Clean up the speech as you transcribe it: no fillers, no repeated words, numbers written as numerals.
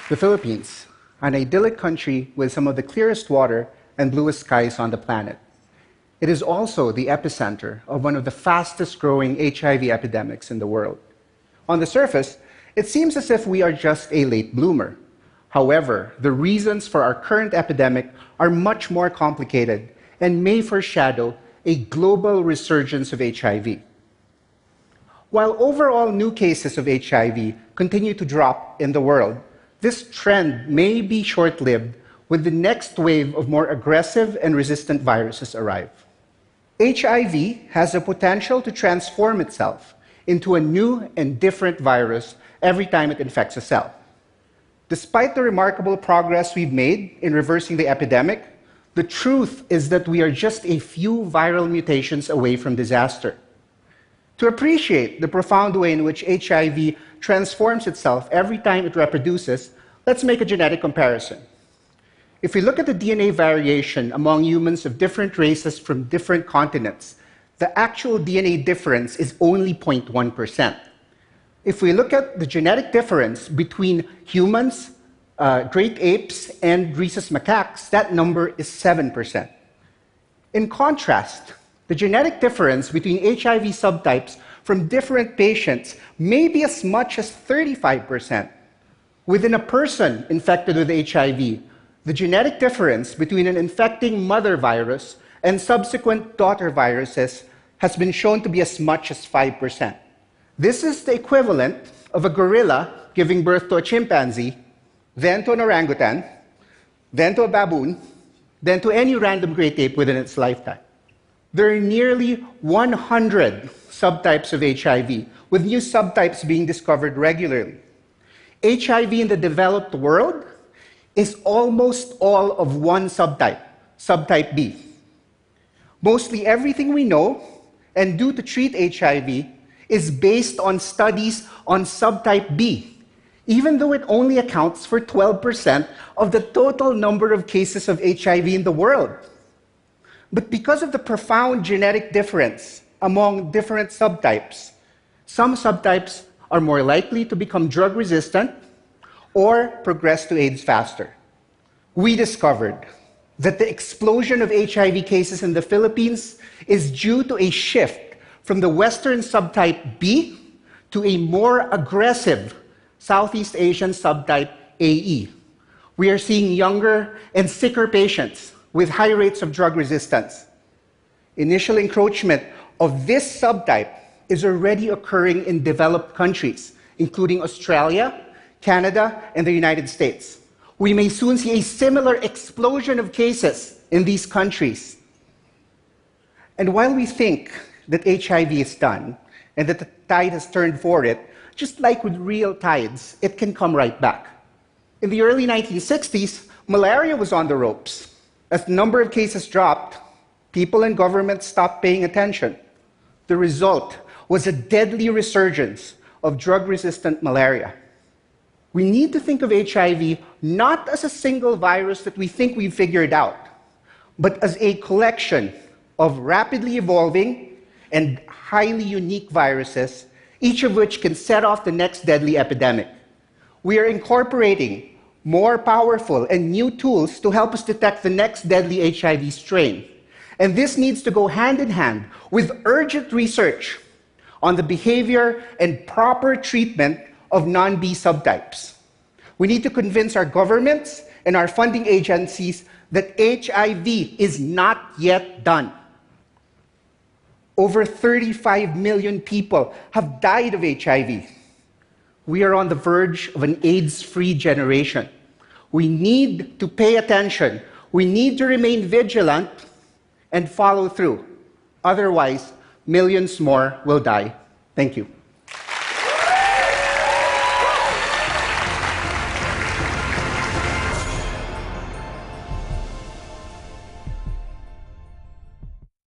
The Philippines, an idyllic country with some of the clearest water and bluest skies on the planet. It is also the epicenter of one of the fastest growing HIV epidemics in the world. On the surface, it seems as if we are just a late bloomer. However, the reasons for our current epidemic are much more complicated and may foreshadow a global resurgence of HIV. While overall new cases of HIV continue to drop in the world, this trend may be short-lived when the next wave of more aggressive and resistant viruses arrive. HIV has the potential to transform itself into a new and different virus every time it infects a cell. Despite the remarkable progress we've made in reversing the epidemic, the truth is that we are just a few viral mutations away from disaster. To appreciate the profound way in which HIV transforms itself every time it reproduces, let's make a genetic comparison. If we look at the DNA variation among humans of different races from different continents, the actual DNA difference is only 0.1%. If we look at the genetic difference between humans, great apes, and rhesus macaques, that number is 7%. In contrast, the genetic difference between HIV subtypes from different patients may be as much as 35%. Within a person infected with HIV, the genetic difference between an infecting mother virus and subsequent daughter viruses has been shown to be as much as 5%. This is the equivalent of a gorilla giving birth to a chimpanzee, then to an orangutan, then to a baboon, then to any random great ape within its lifetime. There are nearly 100 subtypes of HIV, with new subtypes being discovered regularly. HIV in the developed world is almost all of one subtype, subtype B. Mostly everything we know and do to treat HIV is based on studies on subtype B, even though it only accounts for 12% of the total number of cases of HIV in the world. But because of the profound genetic difference among different subtypes, some subtypes are more likely to become drug resistant or progress to AIDS faster. We discovered that the explosion of HIV cases in the Philippines is due to a shift from the Western subtype B to a more aggressive Southeast Asian subtype AE. We are seeing younger and sicker patients with high rates of drug resistance. Initial encroachment of this subtype is already occurring in developed countries, including Australia, Canada, and the United States. We may soon see a similar explosion of cases in these countries. And while we think that HIV is done and that the tide has turned for it, just like with real tides, it can come right back. In the early 1960s, malaria was on the ropes. As the number of cases dropped, people and governments stopped paying attention. The result was a deadly resurgence of drug-resistant malaria. We need to think of HIV not as a single virus that we think we've figured out, but as a collection of rapidly evolving and highly unique viruses, each of which can set off the next deadly epidemic. We are incorporating more powerful and new tools to help us detect the next deadly HIV strain. And this needs to go hand in hand with urgent research on the behavior and proper treatment of non-B subtypes. We need to convince our governments and our funding agencies that HIV is not yet done. Over 35 million people have died of HIV. We are on the verge of an AIDS-free generation. We need to pay attention. We need to remain vigilant and follow through. Otherwise, millions more will die. Thank you.